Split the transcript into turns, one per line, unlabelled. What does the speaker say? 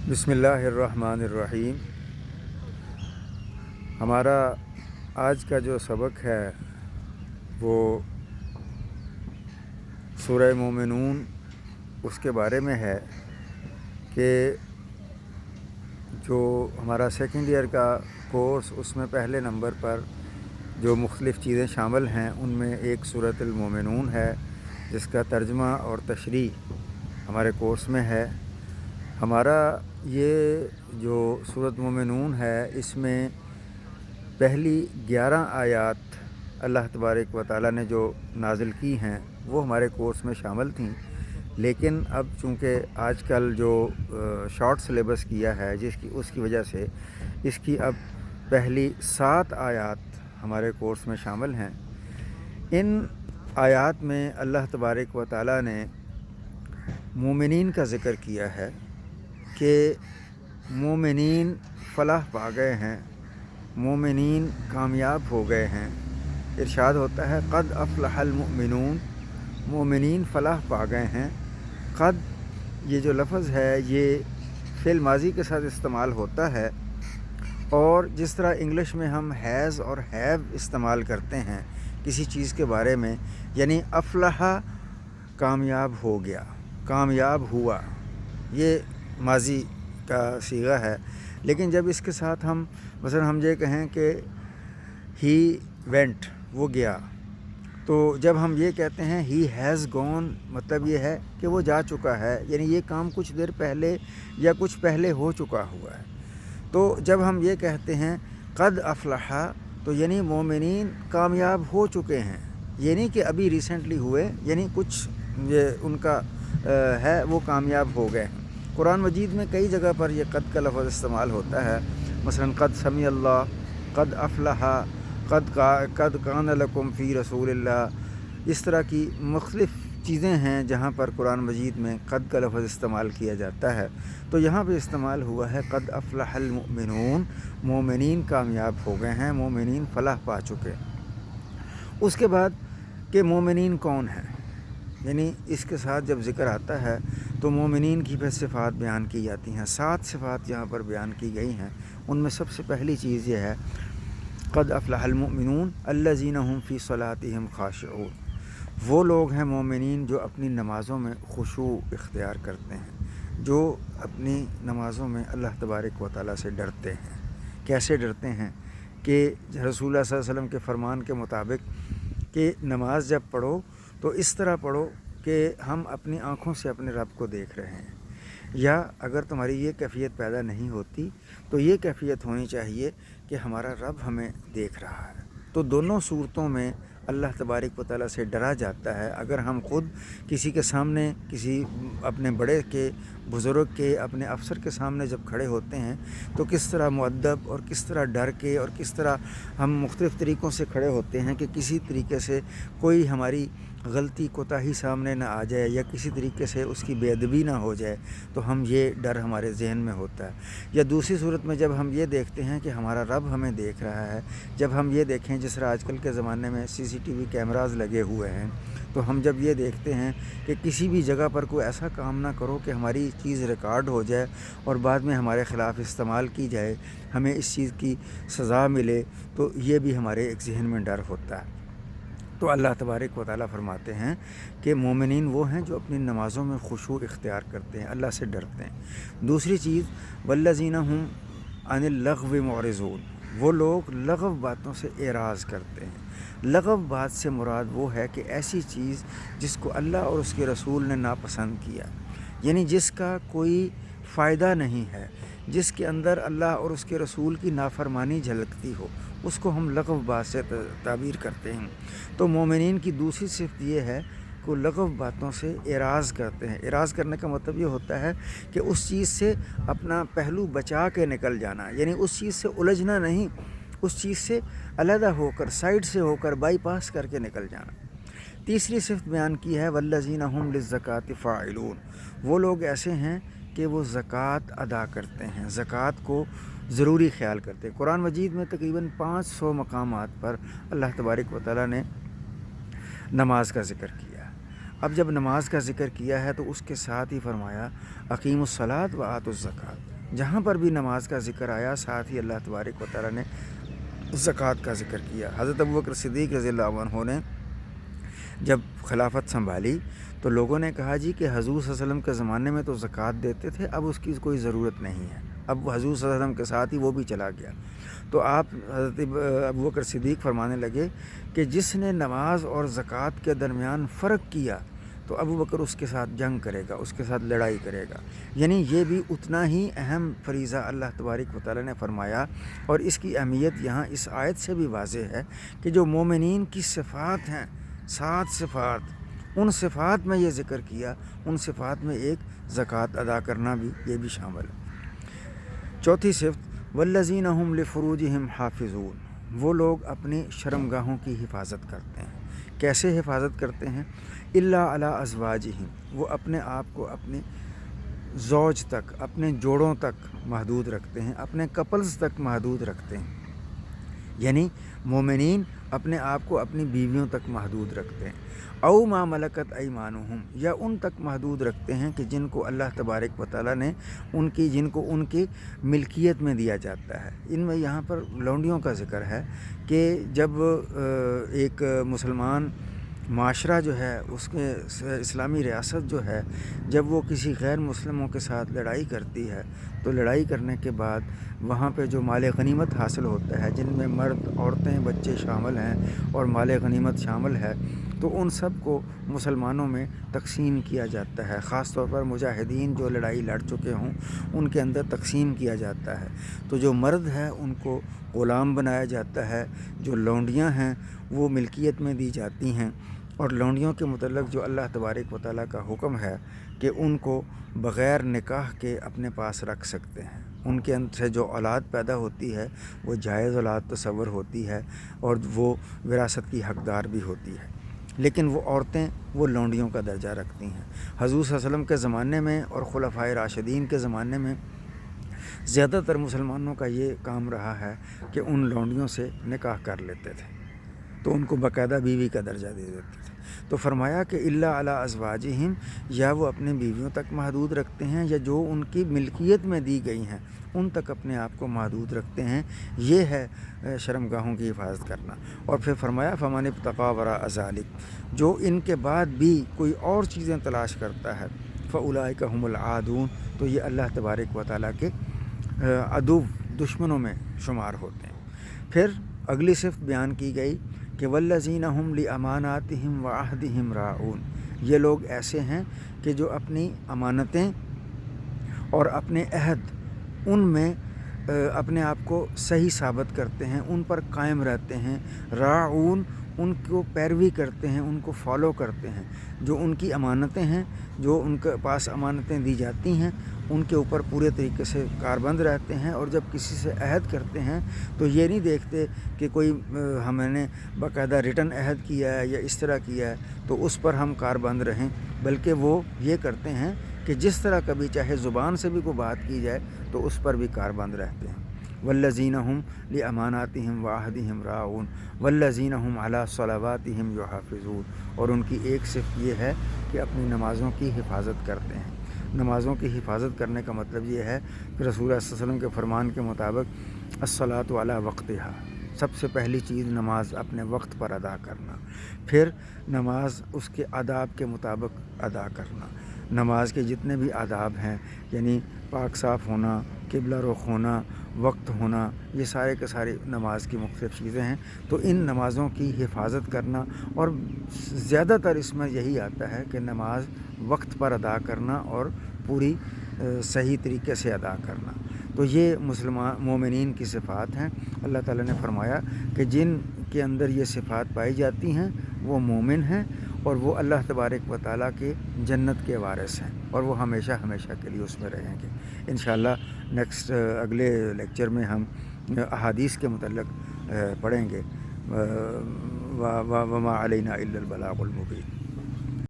بسم اللہ الرحمن الرحیم۔ ہمارا آج کا جو سبق ہے وہ سورہ مومنون اس کے بارے میں ہے کہ جو ہمارا سیکنڈ ایئر کا کورس اس میں پہلے نمبر پر جو مختلف چیزیں شامل ہیں ان میں ایک سورۃ المومنون ہے جس کا ترجمہ اور تشریح ہمارے کورس میں ہے۔ ہمارا یہ جو سورۃ مومنون ہے اس میں پہلی 11 آیات اللہ تبارک و تعالیٰ نے جو نازل کی ہیں وہ ہمارے کورس میں شامل تھیں، لیکن اب چونکہ آج کل جو شارٹ سلیبس کیا ہے اس کی وجہ سے اس کی اب پہلی 7 آیات ہمارے کورس میں شامل ہیں۔ ان آیات میں اللہ تبارک و تعالیٰ نے مومنین کا ذکر کیا ہے کہ مومنین فلاح پا گئے ہیں، مومنین کامیاب ہو گئے ہیں۔ ارشاد ہوتا ہے قد افلح المؤمنون، مومنین فلاح پا گئے ہیں۔ قد یہ جو لفظ ہے یہ فعل ماضی کے ساتھ استعمال ہوتا ہے، اور جس طرح انگلش میں ہم ہیز اور ہیو استعمال کرتے ہیں کسی چیز کے بارے میں، یعنی افلح کامیاب ہو گیا، کامیاب ہوا، یہ ماضی کا صیغہ ہے۔ لیکن جب اس کے ساتھ ہم مثلا ہم یہ کہیں کہ ہی وینٹ، وہ گیا، تو جب ہم یہ کہتے ہیں ہی ہیز گون، مطلب یہ ہے کہ وہ جا چکا ہے، یعنی یہ کام کچھ دیر پہلے یا کچھ پہلے ہو چکا ہوا ہے۔ تو جب ہم یہ کہتے ہیں قد افلح، تو یعنی مومنین کامیاب ہو چکے ہیں، یہ نہیں کہ ابھی ریسنٹلی ہوئے، یعنی کچھ یہ ان کا ہے وہ کامیاب ہو گئے ہیں۔ قرآن مجید میں کئی جگہ پر یہ قد کا لفظ استعمال ہوتا ہے، مثلا قد سمع اللہ، قد افلح، قد کان لکم فی رسول اللہ، اس طرح کی مختلف چیزیں ہیں جہاں پر قرآن مجید میں قد کا لفظ استعمال کیا جاتا ہے۔ تو یہاں پہ استعمال ہوا ہے قد افلح المؤمنون، مومنین کامیاب ہو گئے ہیں، مومنین فلاح پا چکے۔ اس کے بعد کہ مومنین کون ہیں، یعنی اس کے ساتھ جب ذکر آتا ہے تو مومنین کی پھر صفات بیان کی جاتی ہیں۔ 7 صفات یہاں پر بیان کی گئی ہیں، ان میں سب سے پہلی چیز یہ ہے قد افلح المؤمنون الذین هم فی صلاتہم خاشعون، وہ لوگ ہیں مومنین جو اپنی نمازوں میں خشوع اختیار کرتے ہیں، جو اپنی نمازوں میں اللہ تبارک و تعالیٰ سے ڈرتے ہیں۔ کیسے ڈرتے ہیں کہ رسول اللہ صلی اللہ علیہ وسلم کے فرمان کے مطابق کہ نماز جب پڑھو تو اس طرح پڑھو کہ ہم اپنی آنکھوں سے اپنے رب کو دیکھ رہے ہیں، یا اگر تمہاری یہ کیفیت پیدا نہیں ہوتی تو یہ کیفیت ہونی چاہیے کہ ہمارا رب ہمیں دیکھ رہا ہے۔ تو دونوں صورتوں میں اللہ تبارک و تعالیٰ سے ڈرا جاتا ہے۔ اگر ہم خود کسی کے سامنے، کسی اپنے بڑے کے، بزرگ کے، اپنے افسر کے سامنے جب کھڑے ہوتے ہیں تو کس طرح مؤدب اور کس طرح ڈر کے اور کس طرح ہم مختلف طریقوں سے کھڑے ہوتے ہیں کہ کسی طریقے سے کوئی ہماری غلطی کوتاہی سامنے نہ آ جائے یا کسی طریقے سے اس کی بے ادبی نہ ہو جائے، تو ہم یہ ڈر ہمارے ذہن میں ہوتا ہے۔ یا دوسری صورت میں جب ہم یہ دیکھتے ہیں کہ ہمارا رب ہمیں دیکھ رہا ہے، جب ہم یہ دیکھیں جس طرح آج کل کے زمانے میں CCTV کیمراز لگے ہوئے ہیں، تو ہم جب یہ دیکھتے ہیں کہ کسی بھی جگہ پر کوئی ایسا کام نہ کرو کہ ہماری چیز ریکارڈ ہو جائے اور بعد میں ہمارے خلاف استعمال کی جائے، ہمیں اس چیز کی سزا ملے، تو یہ بھی ہمارے ایک ذہن میں ڈر ہوتا ہے۔ تو اللہ تبارک و تعالیٰ فرماتے ہیں کہ مومنین وہ ہیں جو اپنی نمازوں میں خشوع اختیار کرتے ہیں، اللہ سے ڈرتے ہیں۔ دوسری چیز والذین هم عن اللغو معرضون، وہ لوگ لغو باتوں سے اعراض کرتے ہیں۔ لغو بات سے مراد وہ ہے کہ ایسی چیز جس کو اللہ اور اس کے رسول نے ناپسند کیا، یعنی جس کا کوئی فائدہ نہیں ہے، جس کے اندر اللہ اور اس کے رسول کی نافرمانی جھلکتی ہو، اس کو ہم لغو بات سے تعبیر کرتے ہیں۔ تو مومنین کی دوسری صفت یہ ہے کہ وہ لغو باتوں سے اعراض کرتے ہیں۔ اعراض کرنے کا مطلب یہ ہوتا ہے کہ اس چیز سے اپنا پہلو بچا کے نکل جانا، یعنی اس چیز سے الجھنا نہیں، اس چیز سے علیحدہ ہو کر، سائڈ سے ہو کر، بائی پاس کر کے نکل جانا۔ تیسری صفت بیان کی ہے والذین هم للزکاۃ فاعلون، وہ لوگ ایسے ہیں کہ وہ زکوٰۃ ادا کرتے ہیں، زکوٰۃ کو ضروری خیال کرتے ہیں۔ قرآن مجید میں تقریباً 500 مقامات پر اللہ تبارک و تعالیٰ نے نماز کا ذکر کیا۔ اب جب نماز کا ذکر کیا ہے تو اس کے ساتھ ہی فرمایا اقیموا الصلاۃ و آتوا الزکوٰۃ، جہاں پر بھی نماز کا ذکر آیا ساتھ ہی اللہ تبارک و تعالیٰ نے زکوٰۃ کا ذکر کیا۔ حضرت ابوبکر صدیق رضی اللہ عنہ نے جب خلافت سنبھالی تو لوگوں نے کہا جی کہ حضور صلی اللہ علیہ وسلم کے زمانے میں تو زکوٰۃ دیتے تھے، اب اس کی کوئی ضرورت نہیں ہے، اب حضور صلی اللہ علیہ وسلم کے ساتھ ہی وہ بھی چلا گیا۔ تو آپ حضرت ابوبکر صدیق فرمانے لگے کہ جس نے نماز اور زکوٰۃ کے درمیان فرق کیا تو ابوبکر اس کے ساتھ جنگ کرے گا، اس کے ساتھ لڑائی کرے گا۔ یعنی یہ بھی اتنا ہی اہم فریضہ اللہ تبارک و تعالیٰ نے فرمایا، اور اس کی اہمیت یہاں اس آیت سے بھی واضح ہے کہ جو مومنین کی صفات ہیں، 7 صفات، ان صفات میں یہ ذکر کیا، ان صفات میں ایک زکوٰۃ ادا کرنا بھی یہ بھی شامل ہے۔ چوتھی صفت والذین هم لفروجہم حافظون، وہ لوگ اپنی شرمگاہوں کی حفاظت کرتے ہیں۔ کیسے حفاظت کرتے ہیں؟ الا علی ازواجہم، وہ اپنے آپ کو اپنے زوج تک، اپنے جوڑوں تک محدود رکھتے ہیں، اپنے کپلز تک محدود رکھتے ہیں۔ یعنی مومنین اپنے آپ کو اپنی بیویوں تک محدود رکھتے ہیں، او ما ملکت ایمانہم، یا ان تک محدود رکھتے ہیں کہ جن کو اللہ تبارک و تعالیٰ نے جن کو ان کی ملکیت میں دیا جاتا ہے۔ ان میں یہاں پر لونڈیوں کا ذکر ہے کہ جب ایک مسلمان معاشرہ جو ہے، اس کے اسلامی ریاست جو ہے، جب وہ کسی غیر مسلموں کے ساتھ لڑائی کرتی ہے تو لڑائی کرنے کے بعد وہاں پہ جو مال غنیمت حاصل ہوتا ہے، جن میں مرد، عورتیں، بچے شامل ہیں اور مال غنیمت شامل ہے، تو ان سب کو مسلمانوں میں تقسیم کیا جاتا ہے۔ خاص طور پر مجاہدین جو لڑائی لڑ چکے ہوں ان کے اندر تقسیم کیا جاتا ہے۔ تو جو مرد ہیں ان کو غلام بنایا جاتا ہے، جو لونڈیاں ہیں وہ ملکیت میں دی جاتی ہیں، اور لونڈیوں کے متعلق جو اللہ تبارک و تعالیٰ کا حکم ہے کہ ان کو بغیر نکاح کے اپنے پاس رکھ سکتے ہیں، ان کے اندر سے جو اولاد پیدا ہوتی ہے وہ جائز اولاد تصور ہوتی ہے اور وہ وراثت کی حقدار بھی ہوتی ہے، لیکن وہ عورتیں وہ لونڈیوں کا درجہ رکھتی ہیں۔ حضور صلی اللہ علیہ وسلم کے زمانے میں اور خلفائے راشدین کے زمانے میں زیادہ تر مسلمانوں کا یہ کام رہا ہے کہ ان لونڈیوں سے نکاح کر لیتے تھے، تو ان کو باقاعدہ بیوی کا درجہ دے دیتے تھے۔ تو فرمایا کہ الا علی ازواجہم، یا وہ اپنے بیویوں تک محدود رکھتے ہیں یا جو ان کی ملکیت میں دی گئی ہیں ان تک اپنے آپ کو محدود رکھتے ہیں۔ یہ ہے شرمگاہوں کی حفاظت کرنا۔ اور پھر فرمایا فمن ابتغی وراء ذلک، جو ان کے بعد بھی کوئی اور چیزیں تلاش کرتا ہے، فاولئک هم العادون، تو یہ اللہ تبارک و تعالیٰ کے عدو، دشمنوں میں شمار ہوتے ہیں۔ پھر اگلی صفت بیان کی گئی کہ والذین هم لاماناتہم وعہدہم راعون، یہ لوگ ایسے ہیں کہ جو اپنی امانتیں اور اپنے عہد ان میں اپنے آپ کو صحیح ثابت کرتے ہیں، ان پر قائم رہتے ہیں، راعون ان کو پیروی کرتے ہیں، ان کو فالو کرتے ہیں، جو ان کی امانتیں ہیں، جو ان کے پاس امانتیں دی جاتی ہیں ان کے اوپر پورے طریقے سے کاربند رہتے ہیں، اور جب کسی سے عہد کرتے ہیں تو یہ نہیں دیکھتے کہ کوئی ہم نے باقاعدہ ریٹن عہد کیا ہے یا اس طرح کیا ہے تو اس پر ہم کاربند رہیں، بلکہ وہ یہ کرتے ہیں کہ جس طرح کبھی چاہے زبان سے بھی کوئی بات کی جائے تو اس پر بھی کاربند رہتے ہیں۔ والذین هم لاماناتہم وعہدہم راعون والذین هم علی صلواتہم یحافظون، اور ان کی ایک صفت یہ ہے کہ اپنی نمازوں کی حفاظت کرتے ہیں۔ نمازوں کی حفاظت کرنے کا مطلب یہ ہے کہ رسول اللہ صلی اللہ علیہ وسلم کے فرمان کے مطابق الصلاۃ علی وقتہا، سب سے پہلی چیز نماز اپنے وقت پر ادا کرنا، پھر نماز اس کے آداب کے مطابق ادا کرنا۔ نماز کے جتنے بھی آداب ہیں، یعنی پاک صاف ہونا، قبلہ رخ ہونا، وقت ہونا، یہ سارے کے سارے نماز کی مختلف چیزیں ہیں۔ تو ان نمازوں کی حفاظت کرنا، اور زیادہ تر اس میں یہی آتا ہے کہ نماز وقت پر ادا کرنا اور پوری صحیح طریقے سے ادا کرنا۔ تو یہ مومنین کی صفات ہیں۔ اللہ تعالیٰ نے فرمایا کہ جن کے اندر یہ صفات پائی جاتی ہیں وہ مومن ہیں، اور وہ اللہ تبارک و تعالیٰ کے جنت کے وارث ہیں، اور وہ ہمیشہ ہمیشہ کے لیے اس میں رہیں گے۔ انشاءاللہ نیکسٹ اگلے لیکچر میں ہم احادیث کے متعلق پڑھیں گے۔ وما علینا الا البلاغ المبین۔